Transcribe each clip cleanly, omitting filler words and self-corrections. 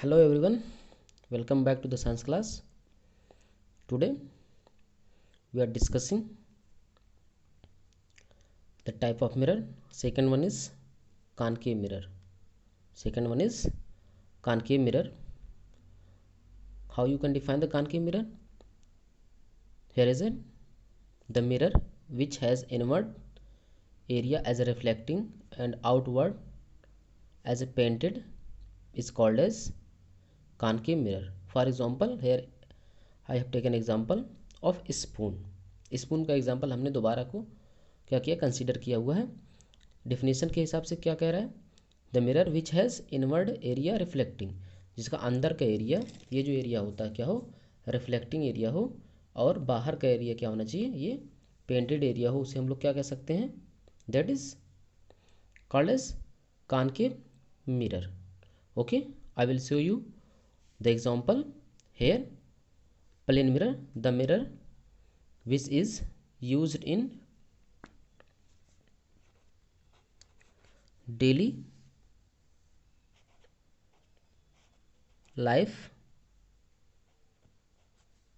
Hello everyone, welcome back to the science class. Today we are discussing the type of mirror. Second one is concave mirror. How you can define the concave mirror? Here is it. The mirror which has inward area as a reflecting and outward as a painted is called as concave mirror. For example, here I have taken example of spoon का example हमने दोबारा को क्या किया, consider किया हुआ है. Definition के हिसाब से क्या कह रहा है? The mirror which has inward area reflecting, जिसका अंदर का एरिया, ये जो एरिया होता है क्या हो, रिफ्लेक्टिंग एरिया हो, और बाहर का एरिया क्या होना चाहिए, ये पेंटेड एरिया हो. उसे हम लोग क्या कह सकते हैं? That is called as concave mirror. Okay, I will show you the example here. Plane mirror, the mirror which is used in daily life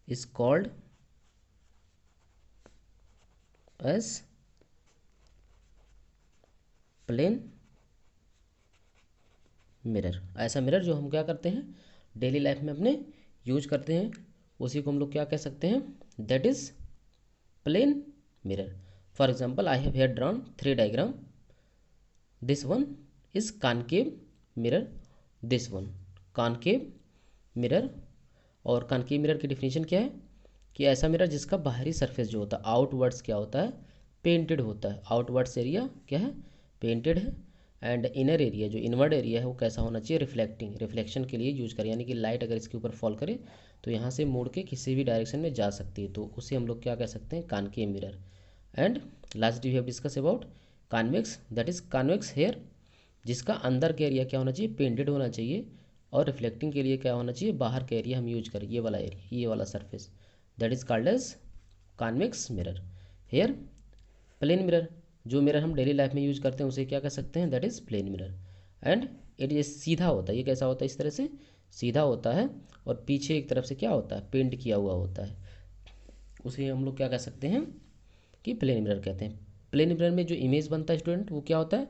is called as plane mirror. ऐसा mirror जो हम क्या करते हैं, डेली लाइफ में अपने use करते हैं, उसी को हम लोग क्या कह सकते हैं? That is plane mirror. For example, I have here drawn 3 diagram. This one is concave mirror, this one concave mirror. और कॉनकेव मिरर की डिफिनेशन क्या है कि ऐसा मिरर जिसका बाहरी सरफेस जो होता है, आउटवर्ड्स क्या होता है, पेंटेड होता है. आउटवर्ड्स एरिया क्या है, पेंटेड है. एंड इनर एरिया जो इनवर्ड एरिया है वो कैसा होना चाहिए, रिफ्लेक्टिंग, रिफ्लेक्शन के लिए यूज करें. यानी कि लाइट अगर इसके ऊपर फॉल करे तो यहाँ से मुड़ के किसी भी डायरेक्शन में जा सकती है, तो उसे हम लोग क्या कह सकते हैं, concave mirror. And last we have discuss about convex, that is convex here, जिसका अंदर का एरिया क्या होना चाहिए, पेंटेड होना चाहिए, और रिफ्लेक्टिंग के लिए क्या होना चाहिए, बाहर का एरिया हम यूज करें, ये वाला एरिया, ये वाला surface, that is called as convex mirror. Here plane mirror, जो मिरर हम डेली लाइफ में यूज करते हैं उसे क्या कह सकते हैं, that is plane mirror. And it ये सीधा होता है, ये कैसा होता है, इस तरह से सीधा होता है, और पीछे एक तरफ से क्या होता है, पेंट किया हुआ होता है. उसे हम लोग क्या कह सकते हैं कि प्लेन मिरर कहते हैं. प्लेन मिरर में जो इमेज बनता है स्टूडेंट, वो क्या होता है,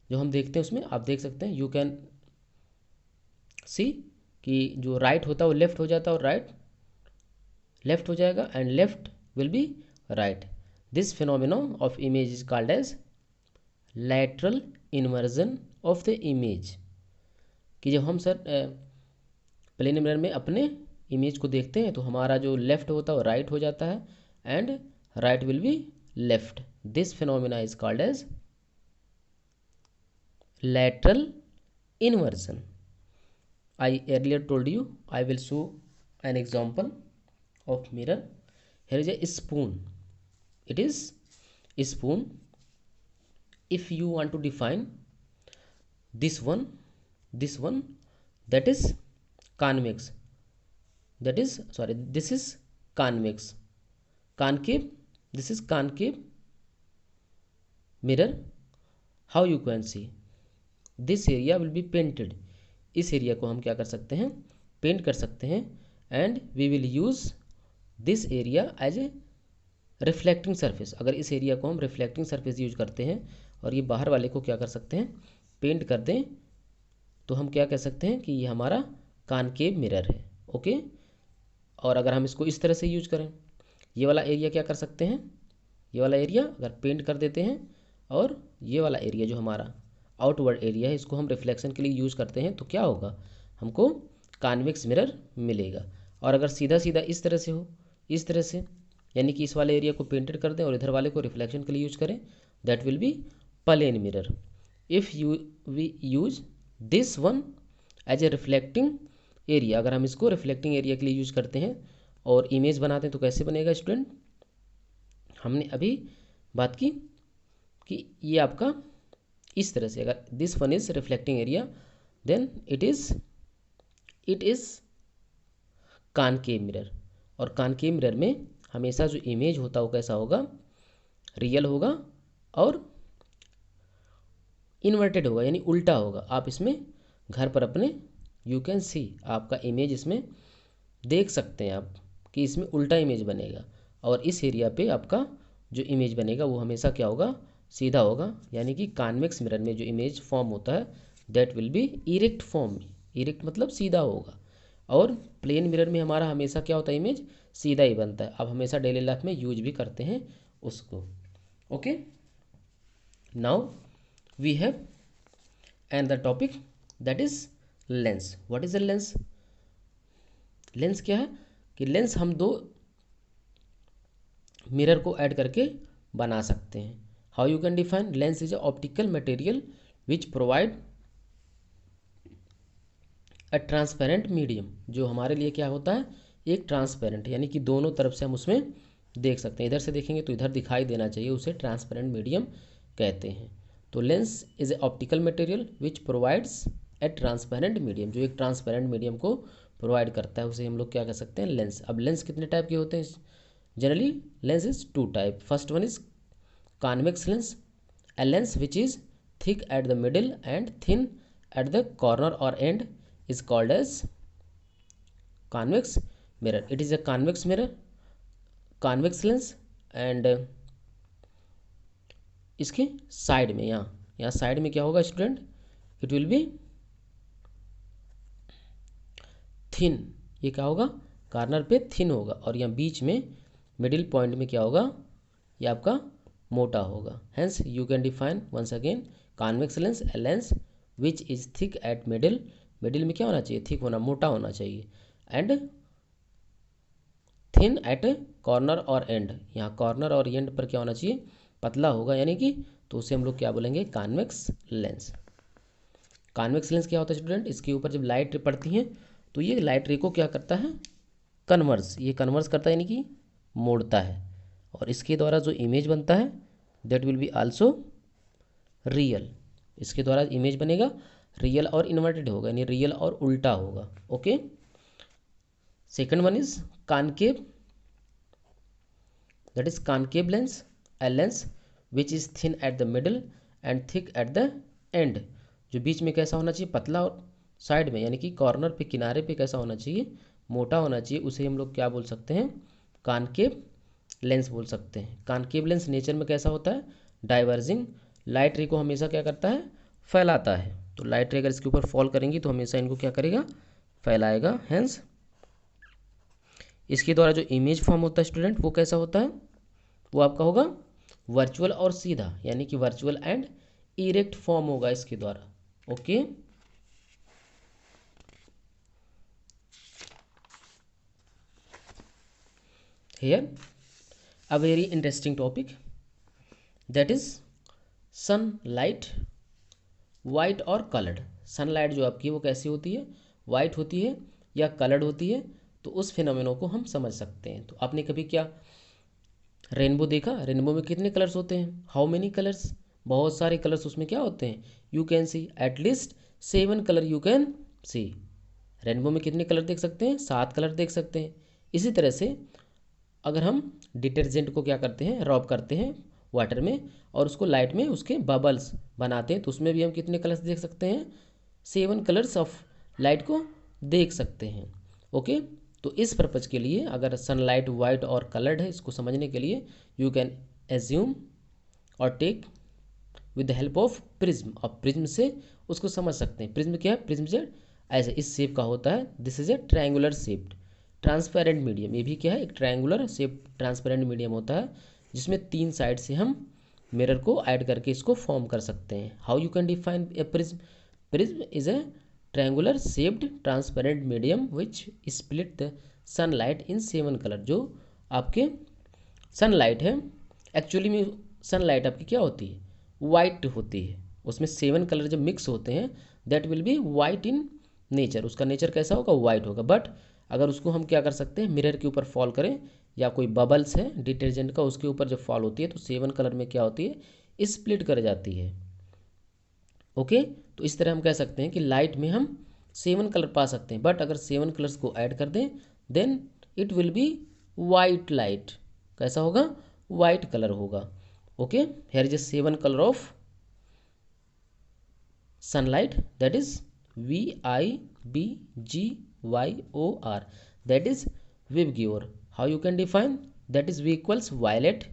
जो हम देखते हैं उसमें आप देख सकते हैं, यू कैन सी कि जो राइट होता है वो लेफ्ट हो जाता है, और राइट लेफ्ट हो जाएगा, and left will be right. This phenomenon of image is called as lateral inversion of the image. कि जब हम सर प्लेन मिरर में अपने इमेज को देखते हैं तो हमारा जो लेफ्ट होता है वो राइट हो जाता है, and right will be left. This phenomena is called as lateral inversion. I earlier told you, I will show an example of mirror. Here is a spoon. It is a spoon. If you want to define this one, that is convex, that is sorry, this is convex, concave, this is concave mirror. How you can see, this area will be painted. इस area को हम क्या कर सकते हैं, paint कर सकते हैं, and we will use this area as a reflecting surface. अगर इस एरिया को हम रिफ्लेक्टिंग सरफेस यूज करते हैं और ये बाहर वाले को क्या कर सकते हैं, पेंट कर दें, तो हम क्या कह सकते हैं कि ये हमारा कॉनकेव मिरर है. ओके, और अगर हम इसको इस तरह से यूज करें, ये वाला एरिया क्या कर सकते हैं, ये वाला एरिया अगर पेंट कर देते हैं, और ये वाला एरिया जो हमारा आउटवर्ड एरिया है इसको हम रिफ्लेक्शन के लिए यूज करते हैं, तो क्या होगा, हमको कॉन्वेक्स मिरर मिलेगा. और अगर सीधा सीधा इस तरह से हो, इस तरह से, यानी कि इस वाले एरिया को पेंटेड कर दें और इधर वाले को रिफ्लेक्शन के लिए यूज करें, that will be plane mirror. If you we use this one as a reflecting area, अगर हम इसको रिफ्लेक्टिंग एरिया के लिए यूज करते हैं और इमेज बनाते हैं तो कैसे बनेगा स्टूडेंट, हमने अभी बात की कि ये आपका इस तरह से, अगर this one is reflecting area, then it is concave mirror. और कॉनकेव मिरर में हमेशा जो इमेज होता है वो कैसा होगा, रियल होगा और इन्वर्टेड होगा, यानी उल्टा होगा. आप इसमें घर पर अपने यू कैन सी, आपका इमेज इसमें देख सकते हैं आप कि इसमें उल्टा इमेज बनेगा, और इस एरिया पे आपका जो इमेज बनेगा वो हमेशा क्या होगा, सीधा होगा। यानी कि कॉन्वेक्स मिरर में जो इमेज फॉर्म होता है that will B erect form, erect मतलब सीधा होगा, और प्लेन मिरर में हमारा हमेशा क्या होता है, इमेज सीधा ही बनता है। अब हमेशा डेली लाइफ में यूज भी करते हैं उसको। Okay, now we have and the topic that is lens. What is a lens? Lens क्या है कि लेंस हम दो मिरर को ऐड करके बना सकते हैं। How you can define? Lens is a optical material which provide a transparent medium, जो हमारे लिए क्या होता है, एक ट्रांसपेरेंट, यानी कि दोनों तरफ से हम उसमें देख सकते हैं। इधर से देखेंगे तो इधर दिखाई देना चाहिए, उसे ट्रांसपेरेंट मीडियम कहते हैं। तो lens is a optical material which provides a transparent medium, जो एक ट्रांसपेरेंट मीडियम को प्रोवाइड करता है, उसे हम लोग क्या कह सकते हैं, लेंस। अब लेंस कितने टाइप के होते हैं? Generally lens is two type. First one is convex lens, a lens which is thick at the middle and thin at the corner or end is called as convex mirror. It is a convex mirror, convex lens, and इसके side में यहाँ side में क्या होगा student, it will B thin. ये क्या होगा, corner पे थिन होगा, और यहाँ बीच में मिडिल पॉइंट में क्या होगा, ये आपका मोटा होगा। Hence you can define once again convex lens, a lens which is thick at middle, middle में क्या होना चाहिए, थिक होना, मोटा होना चाहिए, एंड थिन एट कॉर्नर और एंड, यहाँ कॉर्नर और एंड पर क्या होना चाहिए, पतला होगा, यानी कि तो उसे हम लोग क्या बोलेंगे, कॉन्वेक्स लेंस। कॉन्वेक्स लेंस क्या होता है स्टूडेंट, इसके ऊपर जब लाइट पड़ती है तो ये लाइट रे को क्या करता है, कन्वर्स, ये कन्वर्स करता है, यानी कि मोड़ता है, और इसके द्वारा जो इमेज बनता है that will be also real. इसके द्वारा इमेज बनेगा रियल और इन्वर्टेड होगा, यानी रियल और उल्टा होगा। Okay, second one is concave, that is concave lens, a lens which is thin at the middle and thick at the end, जो बीच में कैसा होना चाहिए, पतला, और साइड में यानी कि कॉर्नर पे, किनारे पे कैसा होना चाहिए, मोटा होना चाहिए, उसे हम लोग क्या बोल सकते हैं, कॉनकेव लेंस बोल सकते हैं। कॉनकेव लेंस नेचर में कैसा होता है, डाइवर्जिंग, लाइट रे को हमेशा क्या करता है, फैलाता है। तो लाइट रे अगर इसके ऊपर फॉल करेंगी तो हमेशा इनको क्या करेगा, फैलाएगा। हेंस इसके द्वारा जो इमेज फॉर्म होता है स्टूडेंट वो कैसा होता है, वो आपका होगा वर्चुअल और सीधा, यानी कि वर्चुअल एंड इरेक्ट फॉर्म होगा इसके द्वारा। Okay, here a very interesting topic that is sunlight, white और कलर्ड। सनलाइट जो आपकी वो कैसी होती है, वाइट होती है या कलर्ड होती है, तो उस फिनोमेनो को हम समझ सकते हैं। तो आपने कभी क्या रेनबो देखा, रेनबो में कितने कलर्स होते हैं, हाउ मेनी कलर्स, बहुत सारे कलर्स उसमें क्या होते हैं, you can see at least 7 colour you can see. Rainbow में कितने कलर देख सकते हैं, 7 कलर देख सकते हैं। इसी तरह से अगर हम डिटर्जेंट को क्या करते हैं, रॉब करते हैं वाटर में और उसको लाइट में उसके बबल्स बनाते हैं, तो उसमें भी हम कितने कलर्स देख सकते हैं, 7 कलर्स ऑफ लाइट को देख सकते हैं। ओके, तो इस पर्पज के लिए अगर सनलाइट वाइट और कलर्ड है, इसको समझने के लिए यू कैन एज्यूम और take with the help of prism, और प्रिज्म से उसको समझ सकते हैं। प्रिज्म क्या है, प्रिज्म से ऐसे इस शेप का होता है, this is a triangular shaped transparent medium, ये भी क्या है, एक ट्रायंगुलर शेप ट्रांसपेरेंट मीडियम होता है, जिसमें 3 साइड से हम मिरर को ऐड करके इसको फॉर्म कर सकते हैं। How you can define a prism? Prism is a triangular shaped transparent medium which split the sunlight in 7 colour. जो आपके सनलाइट है, एक्चुअली में सनलाइट आपकी क्या होती है, वाइट होती है, उसमें 7 कलर जब मिक्स होते हैं that will be white in nature, उसका नेचर कैसा होगा, वाइट होगा। बट अगर उसको हम क्या कर सकते हैं, मिरर के ऊपर फॉल करें, या कोई बबल्स है डिटर्जेंट का उसके ऊपर जब फॉल होती है तो 7 कलर में क्या होती है, स्प्लिट कर जाती है। ओके, तो इस तरह हम कह सकते हैं कि लाइट में हम 7 कलर पा सकते हैं, बट अगर 7 कलर्स को ऐड कर दें then it will be white light, कैसा होगा, वाइट कलर होगा। Okay, here is a 7 colour of sunlight that is VIBGYOR, that is Vibgyor. How you can define? That is V equals violet,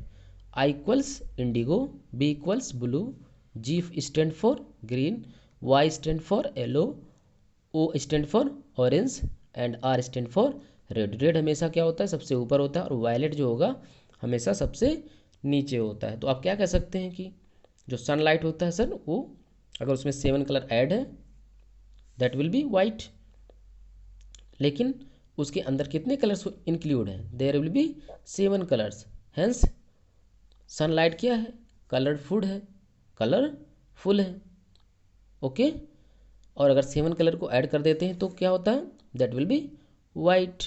I equals indigo, B equals blue, G stand for green, Y stand for yellow, O stand for orange and R stand for red. Red हमेशा क्या होता है? सबसे ऊपर होता है, और violet जो होगा हमेशा सबसे नीचे होता है. तो आप क्या कह सकते हैं कि जो सनलाइट होता है सर, वो अगर उसमें 7 कलर ऐड है दैट विल बी वाइट. लेकिन उसके अंदर कितने कलर्स इंक्लूड हैं? There will be 7 colours. Hence sunlight क्या है? कलरफुल है, कलरफुल है. ओके. और अगर 7 कलर को ऐड कर देते हैं तो क्या होता है? That will be white.